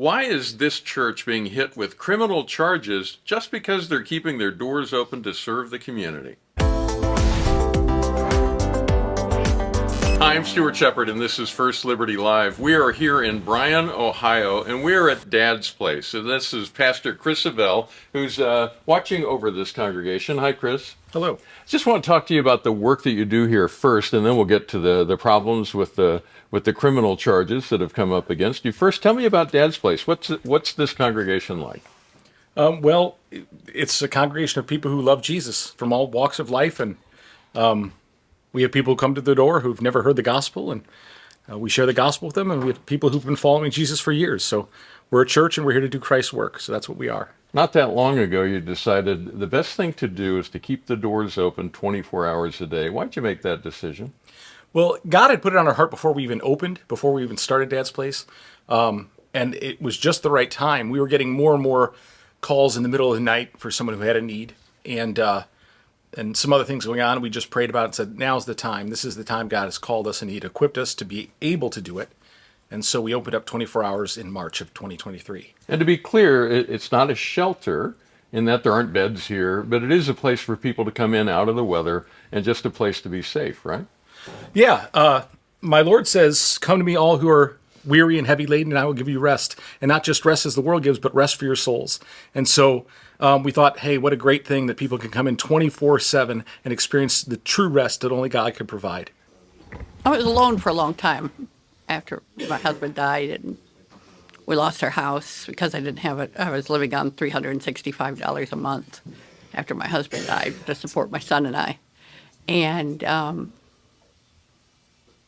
Why is this church being hit with criminal charges just because they're keeping their doors open to serve the community? Hi, I'm Stuart Shepard, and this is First Liberty Live. We are here in Bryan, Ohio, and we are at Dad's place. And this is Pastor Chris Avell, who's watching over this congregation. Hi, Chris. Hello. Just want to talk to you about the work that you do here first, and then we'll get to the problems with the criminal charges that have come up against you. First, tell me about Dad's place. What's this congregation like? Well, it's a congregation of people who love Jesus from all walks of life, and we have people who come to the door who've never heard the gospel, and we share the gospel with them, and we have people who've been following Jesus for years. So we're a church, and we're here to do Christ's work, so that's what we are. Not that long ago, you decided the best thing to do is to keep the doors open 24 hours a day. Why'd you make that decision? Well, God had put it on our heart before we even opened, before we even started Dad's Place, and it was just the right time. We were getting more and more calls in the middle of the night for someone who had a need, and some other things going on. We just prayed about it and said, now's the time. This is the time God has called us, and He'd equipped us to be able to do it. And so we opened up 24 hours in March of 2023. And to be clear, it's not a shelter in that there aren't beds here, but it is a place for people to come in out of the weather and just a place to be safe, right? Yeah. My Lord says, come to me all who are weary and heavy laden, and I will give you rest. And not just rest as the world gives, but rest for your souls. And so we thought, hey, what a great thing that people can come in 24/7 and experience the true rest that only God could provide. I was alone for a long time after my husband died, and we lost our house because I didn't have it. I was living on $365 a month after my husband died to support my son and I. And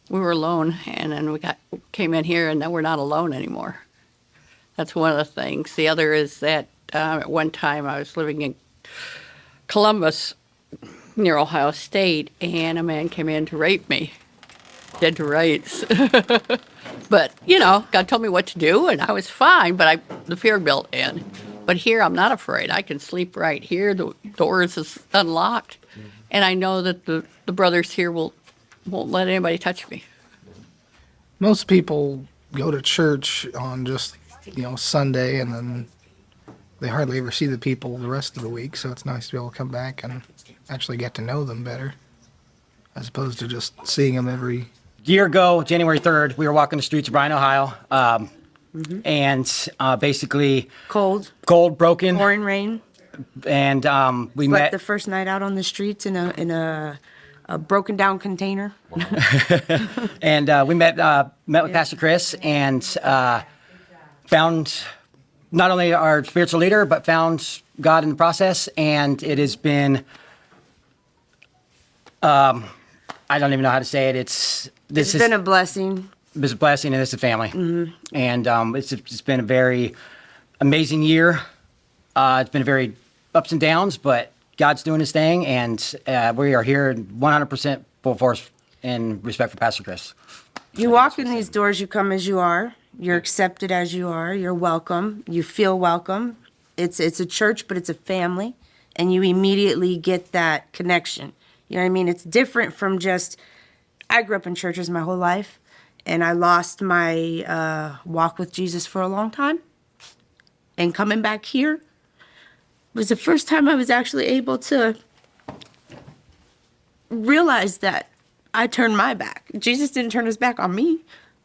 we were alone, and then we came in here, and then we're not alone anymore. That's one of the things. The other is that at one time I was living in Columbus near Ohio State, and a man came in to rape me, dead to rights. But, God told me what to do, and I was fine, but the fear built in. But here I'm not afraid. I can sleep right here. The doors is unlocked, and I know that the brothers here won't let anybody touch me. Most people go to church on just, Sunday, and then they hardly ever see the people the rest of the week, so it's nice to be able to come back and actually get to know them better, as opposed to just seeing them every year ago, January 3rd, we were walking the streets of Bryan, Ohio, and basically Cold, broken, pouring rain. And we Slept met the first night out on the streets in a broken down container. and we met with Pastor Chris and found not only our spiritual leader, but found God in the process. And it has been, I don't even know how to say it. It's been a blessing. It's a blessing, and it's a family. Mm-hmm. And it's been a very amazing year. It's been very ups and downs, but God's doing His thing, and we are here 100% full force in respect for Pastor Chris. You walk in these doors, you come as you are. You're accepted as you are. You're welcome. You feel welcome. It's a church, but it's a family, and you immediately get that connection. You know what I mean? It's different from just, I grew up in churches my whole life, and I lost my walk with Jesus for a long time. And coming back here was the first time I was actually able to realize that I turned my back. Jesus didn't turn His back on me.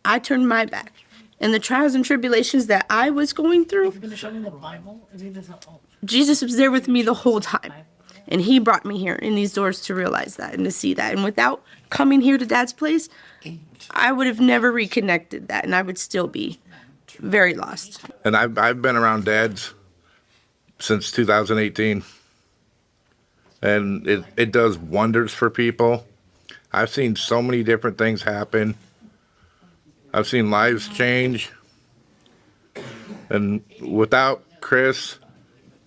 I turned my back. And the trials and tribulations that I was going through, Jesus was there with me the whole time. And He brought me here in these doors to realize that and to see that. And without coming here to Dad's place, I would have never reconnected that, and I would still be very lost. And I've been around Dad's since 2018, and it does wonders for people. I've seen so many different things happen. I've seen lives change, and without Chris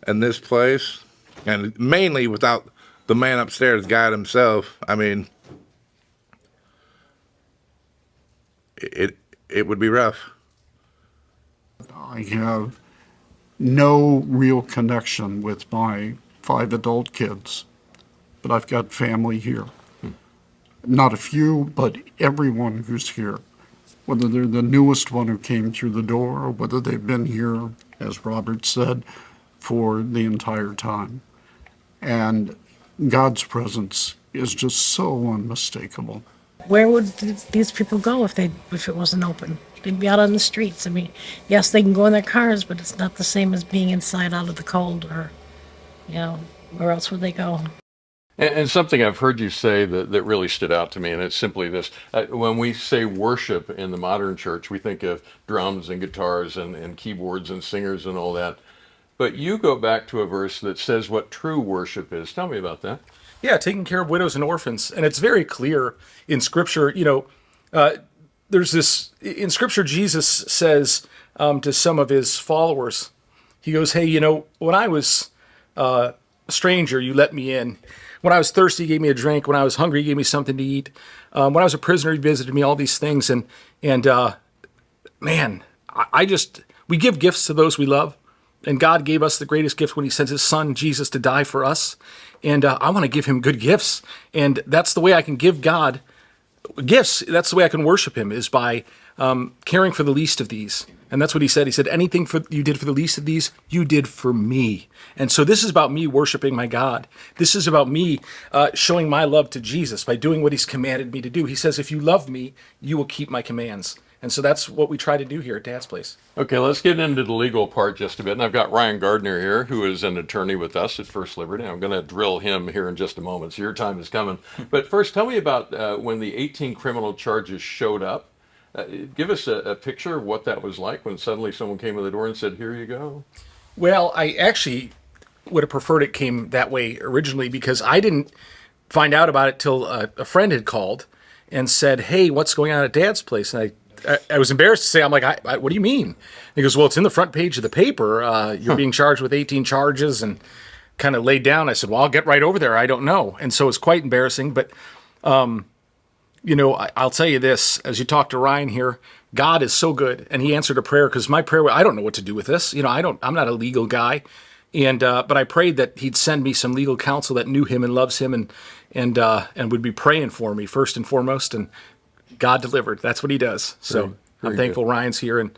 and this place, and mainly without the man upstairs, God Himself, I mean, it would be rough. I have no real connection with my 5 adult kids, but I've got family here. Not a few, but everyone who's here whether they're the newest one who came through the door or whether they've been here, as Robert said, for the entire time. And God's presence is just so unmistakable. Where would these people go if it wasn't open? They'd be out on the streets. I mean, yes, they can go in their cars, but it's not the same as being inside out of the cold, or, where else would they go? And something I've heard you say that really stood out to me, and it's simply this. When we say worship in the modern church, we think of drums and guitars and keyboards and singers and all that. But you go back to a verse that says what true worship is. Tell me about that. Yeah, taking care of widows and orphans. And it's very clear in Scripture, there's this, in Scripture, Jesus says to some of his followers, he goes, hey, when I was a stranger, you let me in. When I was thirsty, you gave me a drink. When I was hungry, you gave me something to eat. When I was a prisoner, you visited me, all these things. And man, we give gifts to those we love. And God gave us the greatest gift when he sent his son, Jesus, to die for us. And I want to give him good gifts. And that's the way I can give God gifts. That's the way I can worship him, is by caring for the least of these. And that's what he said. He said, anything you did for the least of these, you did for me. And so this is about me worshiping my God. This is about me showing my love to Jesus by doing what he's commanded me to do. He says, if you love me, you will keep my commands. And so that's what we try to do here at Dad's Place. Okay, let's get into the legal part just a bit. And I've got Ryan Gardner here, who is an attorney with us at First Liberty. I'm going to drill him here in just a moment, so your time is coming. But first, tell me about when the 18 criminal charges showed up. Give us a picture of what that was like when suddenly someone came to the door and said, here you go. Well, I actually would have preferred it came that way originally, because I didn't find out about it till a friend had called and said, hey, what's going on at Dad's Place? And I was embarrassed to say, I'm like, what do you mean? He goes, well, it's in the front page of the paper. You're being charged with 18 charges, and kind of laid down. I said, well, I'll get right over there. I don't know. And so it's quite embarrassing. But, I'll tell you this, as you talk to Ryan here, God is so good. And he answered a prayer, because my prayer, I don't know what to do with this. I'm not a legal guy. But I prayed that he'd send me some legal counsel that knew him and loves him and would be praying for me first and foremost. And God delivered. That's what he does. So I'm thankful Ryan's here, and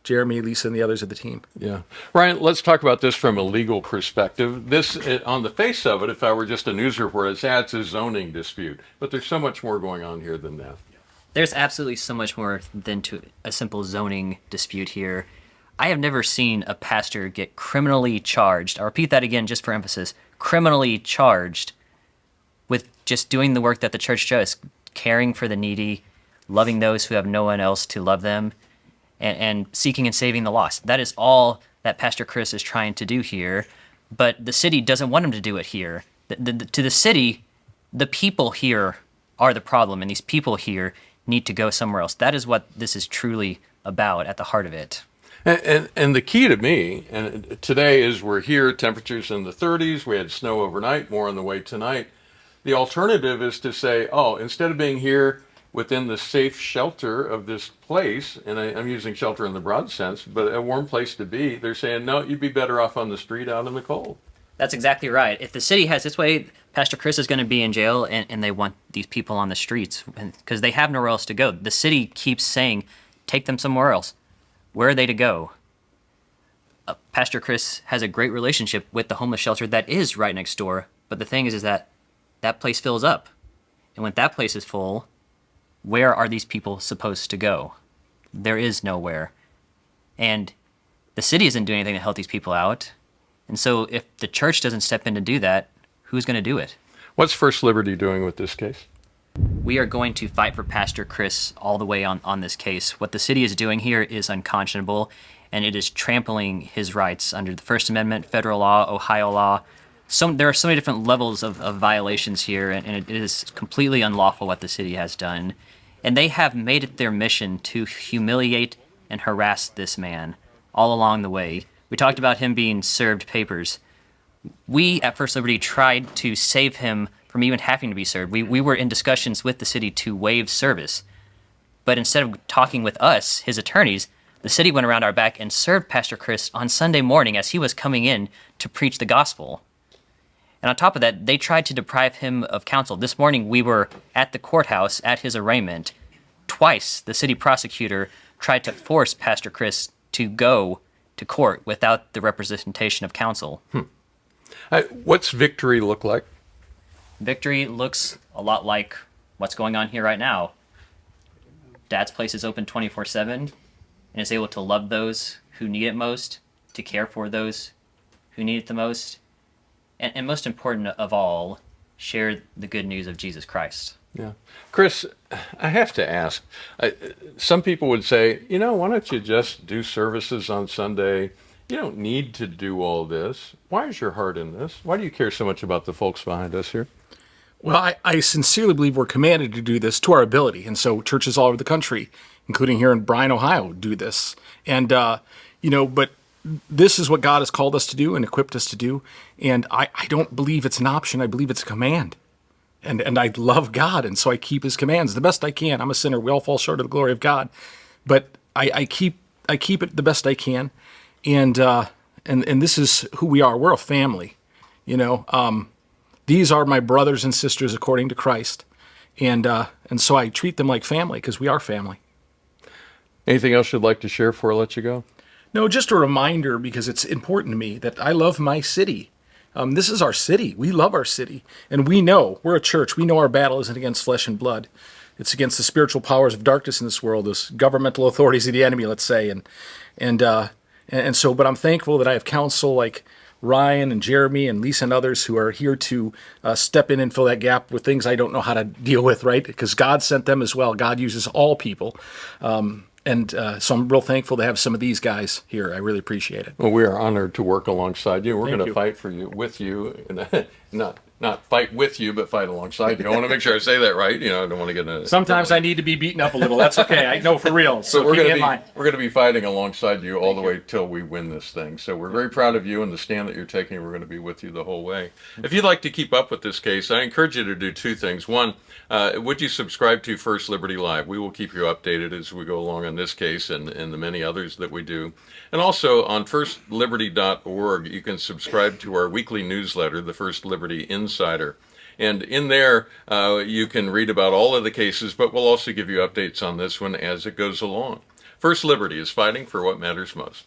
Jeremy, Lisa, and the others of the team. Yeah. Ryan, let's talk about this from a legal perspective. This, on the face of it, if I were just a news reporter, it's a zoning dispute. But there's so much more going on here than that. There's absolutely so much more than to a simple zoning dispute here. I have never seen a pastor get criminally charged. I'll repeat that again just for emphasis. Criminally charged with just doing the work that the church does, caring for the needy, loving those who have no one else to love them, and seeking and saving the lost. That is all that Pastor Chris is trying to do here, but the city doesn't want him to do it here. To the city, the people here are the problem, and these people here need to go somewhere else. That is what this is truly about at the heart of it. And the key to me, and today is we're here, temperatures in the 30s, we had snow overnight, more on the way tonight. The alternative is to say, instead of being here within the safe shelter of this place, and I'm using shelter in the broad sense, but a warm place to be, they're saying, no, you'd be better off on the street out in the cold. That's exactly right. If the city has its way, Pastor Chris is going to be in jail, and they want these people on the streets because they have nowhere else to go. The city keeps saying, take them somewhere else. Where are they to go? Pastor Chris has a great relationship with the homeless shelter that is right next door, but the thing is that place fills up. And when that place is full, where are these people supposed to go? There is nowhere. And the city isn't doing anything to help these people out. And so if the church doesn't step in to do that, who's going to do it? What's First Liberty doing with this case? We are going to fight for Pastor Chris all the way on this case. What the city is doing here is unconscionable, and it is trampling his rights under the First Amendment, federal law, Ohio law. There are so many different levels of violations here, and it is completely unlawful what the city has done. And they have made it their mission to humiliate and harass this man all along the way. We talked about him being served papers. We at First Liberty tried to save him from even having to be served. We were in discussions with the city to waive service. But instead of talking with us, his attorneys, the city went around our back and served Pastor Chris on Sunday morning as he was coming in to preach the gospel. And on top of that, they tried to deprive him of counsel. This morning, we were at the courthouse at his arraignment, twice the city prosecutor tried to force Pastor Chris to go to court without the representation of counsel. What's victory look like? Victory looks a lot like what's going on here right now. Dad's Place is open 24/7 and is able to love those who need it most, to care for those who need it the most, and most important of all, share the good news of Jesus Christ. Yeah. Chris, I have to ask, some people would say, why don't you just do services on Sunday? You don't need to do all this. Why is your heart in this? Why do you care so much about the folks behind us here? Well, I sincerely believe we're commanded to do this to our ability. And so churches all over the country, including here in Bryan, Ohio, do this. And, but this is what God has called us to do and equipped us to do. And I don't believe it's an option. I believe it's a command. And I love God, and so I keep his commands the best I can. I'm a sinner. We all fall short of the glory of God. But I keep it the best I can. And this is who we are. We're a family, These are my brothers and sisters according to Christ. And so I treat them like family because we are family. Anything else you'd like to share before I let you go? No, just a reminder, because it's important to me, that I love my city. This is our city. We love our city. And we know, we're a church, we know our battle isn't against flesh and blood. It's against the spiritual powers of darkness in this world, those governmental authorities of the enemy, let's say. And so, but I'm thankful that I have counsel like Ryan and Jeremy and Lisa and others who are here to step in and fill that gap with things I don't know how to deal with, right? Because God sent them as well. God uses all people. So I'm real thankful to have some of these guys here. I really appreciate it. Well, we are honored to work alongside you. We're Thank going to you. fight for you, with you, and not fight with you, but fight alongside you. I want to make sure I say that right. I don't want to get in a... Sometimes I need to be beaten up a little. That's okay. I know for real. So we're keep going me in mind. to be fighting alongside you all the way till we win this thing. So we're very proud of you and the stand that you're taking. We're going to be with you the whole way. If you'd like to keep up with this case, I encourage you to do two things. One, would you subscribe to First Liberty Live? We will keep you updated as we go along on this case and the many others that we do. And also on firstliberty.org, you can subscribe to our weekly newsletter, the First Liberty Insider. And in there, you can read about all of the cases, but we'll also give you updates on this one as it goes along. First Liberty is fighting for what matters most.